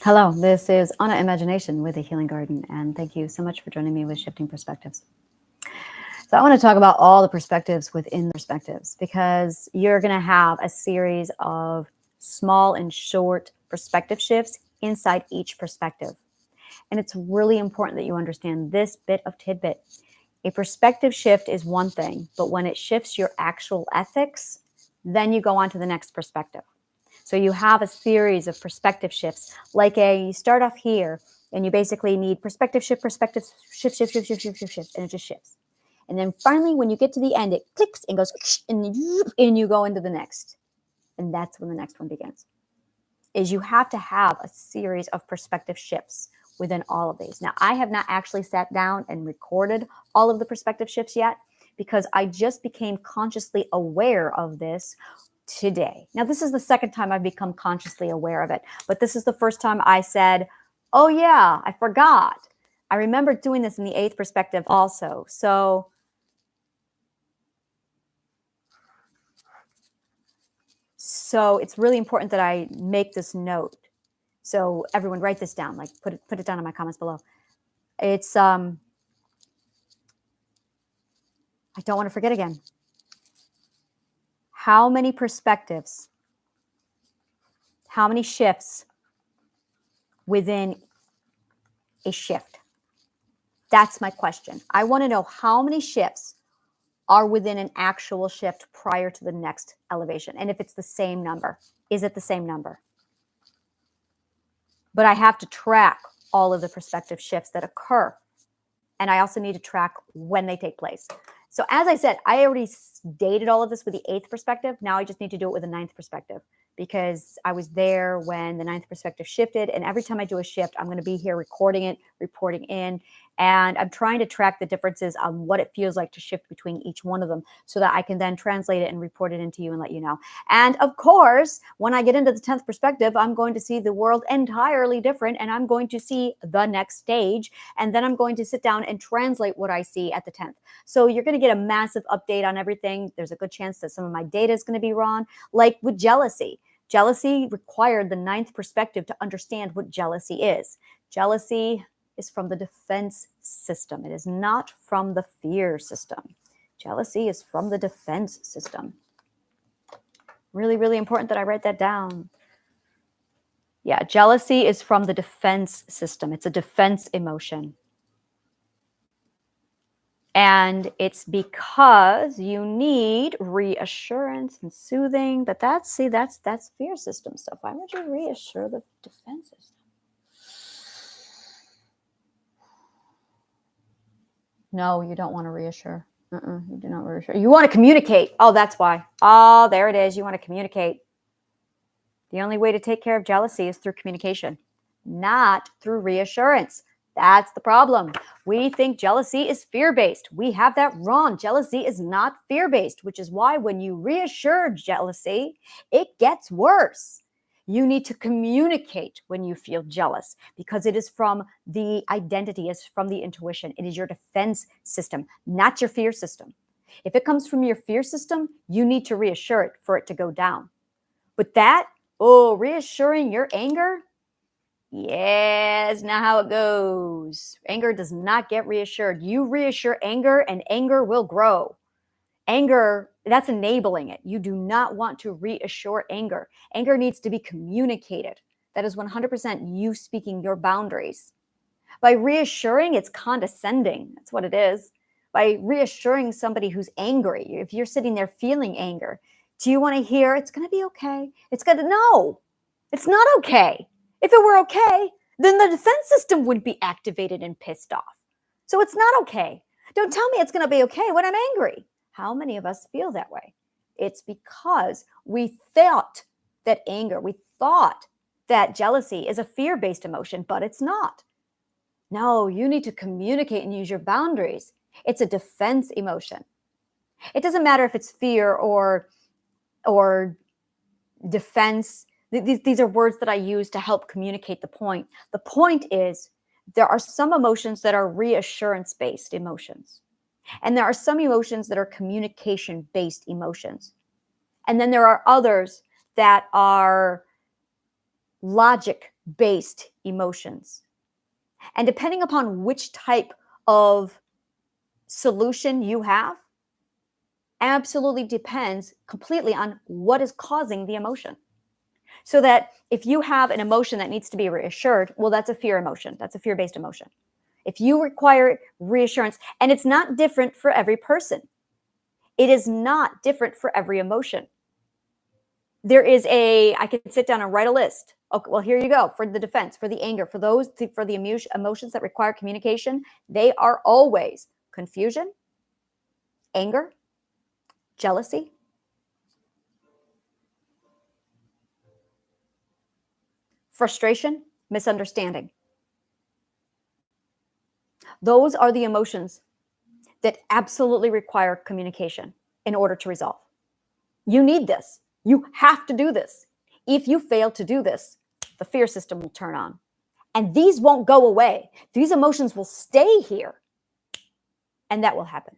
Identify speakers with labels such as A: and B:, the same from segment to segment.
A: Hello, this is Anna Imagination with the Healing Garden, and thank you so much for joining me with Shifting Perspectives. So, I want to talk about all the perspectives within the perspectives because you're going to have a series of small and short perspective shifts inside each perspective. And it's really important that you understand this bit of tidbit. A perspective shift is one thing, but when it shifts your actual ethics, then you go on to the next perspective. So you have a series of perspective shifts, you start off here and you basically need perspective shift, and it just shifts. And then finally, when you get to the end, it clicks and goes, and you go into the next. And that's when the next one begins. Is you have to have a series of perspective shifts within all of these. Now, I have not actually sat down and recorded all of the perspective shifts yet because I just became consciously aware of this today. Now, this is the second time I've become consciously aware of it, but this is the first time I said, oh yeah, I forgot. I remember doing this in the eighth perspective also. So it's really important that I make this note. So everyone write this down, like put it down in my comments below. It's, I don't want to forget again. How many perspectives, how many shifts within a shift? That's my question. I want to know how many shifts are within an actual shift prior to the next elevation. And if it's the same number, is it the same number? But I have to track all of the perspective shifts that occur. And I also need to track when they take place. So as I said, I already dated all of this with the eighth perspective. Now I just need to do it with the ninth perspective because I was there when the ninth perspective shifted. And every time I do a shift, I'm going to be here recording it, reporting in. And I'm trying to track the differences on what it feels like to shift between each one of them so that I can then translate it and report it into you and let you know. And of course, when I get into the 10th perspective, I'm going to see the world entirely different and I'm going to see the next stage. And then I'm going to sit down and translate what I see at the 10th. So you're going to get a massive update on everything. There's a good chance that some of my data is going to be wrong, like with jealousy. Jealousy required the ninth perspective to understand what jealousy is. Jealousy is from the defense system. It is not from the fear system. Jealousy is from the defense system. Really, really important that I write that down. Yeah, jealousy is from the defense system. It's a defense emotion. And it's because you need reassurance and soothing. But that's fear system stuff. Why would you reassure the defense system? No, you don't want to reassure. You do not reassure. You want to communicate. Oh, that's why. Oh, there it is. You want to communicate. The only way to take care of jealousy is through communication, not through reassurance. That's the problem. We think jealousy is fear-based. We have that wrong. Jealousy is not fear-based, which is why when you reassure jealousy, it gets worse. You need to communicate when you feel jealous because it is from the identity, it's from the intuition. It is your defense system, not your fear system. If it comes from your fear system, you need to reassure it for it to go down. But reassuring your anger, yeah, that's not how it goes. Anger does not get reassured. You reassure anger and anger will grow. Anger, that's enabling it. You do not want to reassure anger. Anger needs to be communicated. That is 100% you speaking your boundaries. By reassuring, it's condescending. That's what it is. By reassuring somebody who's angry, if you're sitting there feeling anger, do you want to hear, it's going to be okay? No, it's not okay. If it were okay, then the defense system would be activated and pissed off. So it's not okay. Don't tell me it's going to be okay when I'm angry. How many of us feel that way? It's because we thought that jealousy is a fear-based emotion, but it's not. No, you need to communicate and use your boundaries. It's a defense emotion. It doesn't matter if it's fear or defense. These are words that I use to help communicate the point. The point is there are some emotions that are reassurance-based emotions. And there are some emotions that are communication-based emotions. And then there are others that are logic-based emotions. And depending upon which type of solution you have, absolutely depends completely on what is causing the emotion. So that if you have an emotion that needs to be reassured, well, that's a fear emotion. That's a fear-based emotion. If you require reassurance, and it's not different for every person. It is not different for every emotion. I could sit down and write a list. Okay, well, here you go. For the defense, for the anger, for the emotions that require communication, they are always confusion, anger, jealousy, frustration, misunderstanding. Those are the emotions that absolutely require communication in order to resolve. You need this. You have to do this. If you fail to do this, the fear system will turn on. And these won't go away. These emotions will stay here. And that will happen.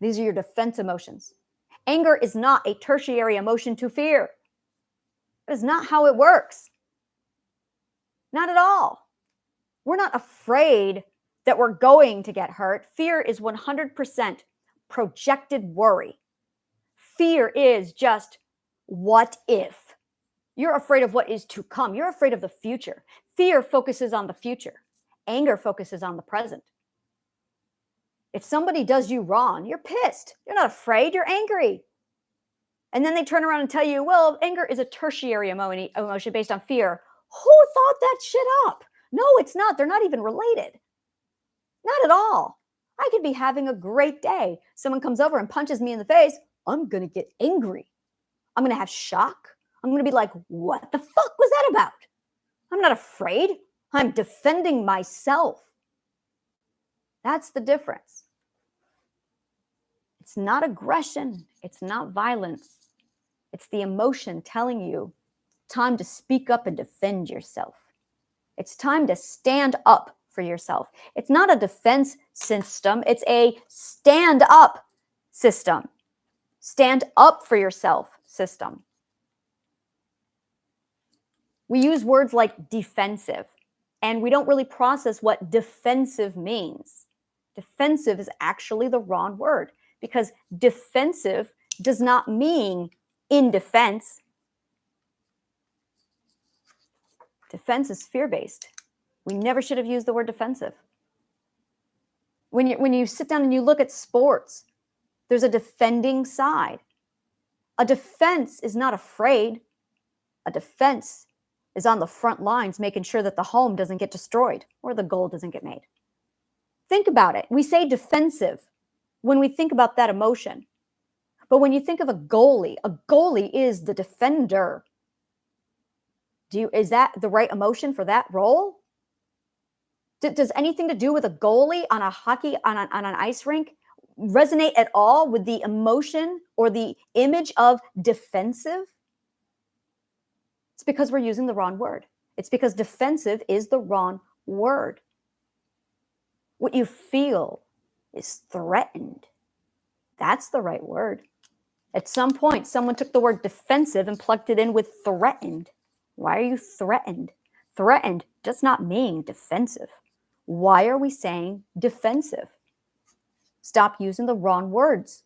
A: These are your defense emotions. Anger is not a tertiary emotion to fear. That is not how it works. Not at all. We're not afraid that we're going to get hurt. Fear is 100% projected worry. Fear is just what if. You're afraid of what is to come. You're afraid of the future. Fear focuses on the future. Anger focuses on the present. If somebody does you wrong, you're pissed. You're not afraid. You're angry. And then they turn around and tell you, well, anger is a tertiary emotion based on fear. Who thought that shit up? No, it's not. They're not even related. Not at all. I could be having a great day. Someone comes over and punches me in the face. I'm going to get angry. I'm going to have shock. I'm going to be like, what the fuck was that about? I'm not afraid. I'm defending myself. That's the difference. It's not aggression. It's not violence. It's the emotion telling you time to speak up and defend yourself. It's time to stand up for yourself. It's not a defense system. It's a stand up system. Stand up for yourself system. We use words like defensive, and we don't really process what defensive means. Defensive is actually the wrong word, because defensive does not mean in defense. Defense is fear-based. We never should have used the word defensive. When you sit down and you look at sports, there's a defending side. A defense is not afraid. A defense is on the front lines, making sure that the home doesn't get destroyed or the goal doesn't get made. Think about it. We say defensive when we think about that emotion. But when you think of a goalie is the defender. Is that the right emotion for that role? Does anything to do with a goalie on an ice rink resonate at all with the emotion or the image of defensive? It's because we're using the wrong word. It's because defensive is the wrong word. What you feel is threatened. That's the right word. At some point, someone took the word defensive and plugged it in with threatened. Why are you threatened? Threatened does not mean defensive. Why are we saying defensive? Stop using the wrong words.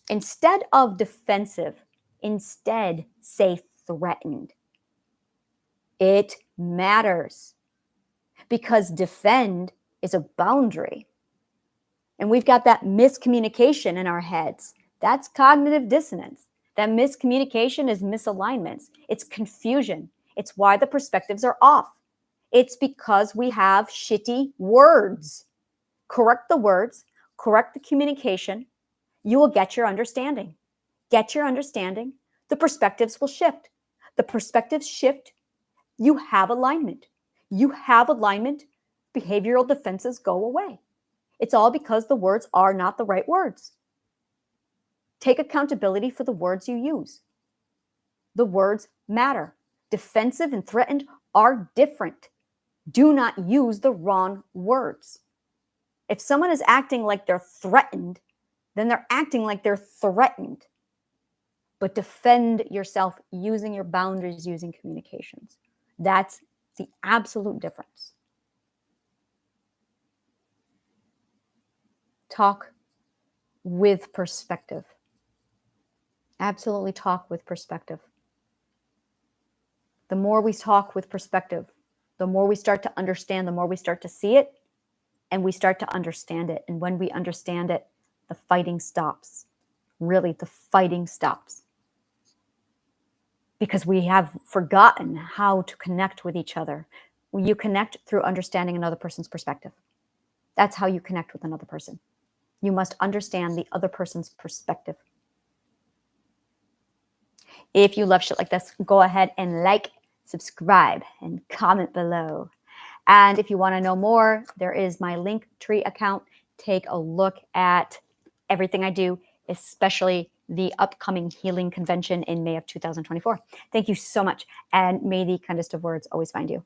A: Instead of defensive, instead say threatened. It matters because defend is a boundary. And we've got that miscommunication in our heads. That's cognitive dissonance. That miscommunication is misalignments. It's confusion. It's why the perspectives are off. It's because we have shitty words. Correct the words, correct the communication. You will get your understanding. Get your understanding. The perspectives will shift. The perspectives shift. You have alignment. You have alignment. Behavioral defenses go away. It's all because the words are not the right words. Take accountability for the words you use. The words matter. Defensive and threatened are different. Do not use the wrong words. If someone is acting like they're threatened, then they're acting like they're threatened. but defend yourself using your boundaries, using communications. That's the absolute difference. Talk with perspective. Absolutely talk with perspective. The more we talk with perspective, the more we start to understand, the more we start to see it, and we start to understand it. And when we understand it, the fighting stops. Really, the fighting stops. Because we have forgotten how to connect with each other. You connect through understanding another person's perspective. That's how you connect with another person. You must understand the other person's perspective. If you love shit like this, go ahead and like, subscribe, and comment below. And if you want to know more, there is my Linktree account. Take a look at everything I do, especially the upcoming healing convention in May of 2024. Thank you so much. And may the kindest of words always find you.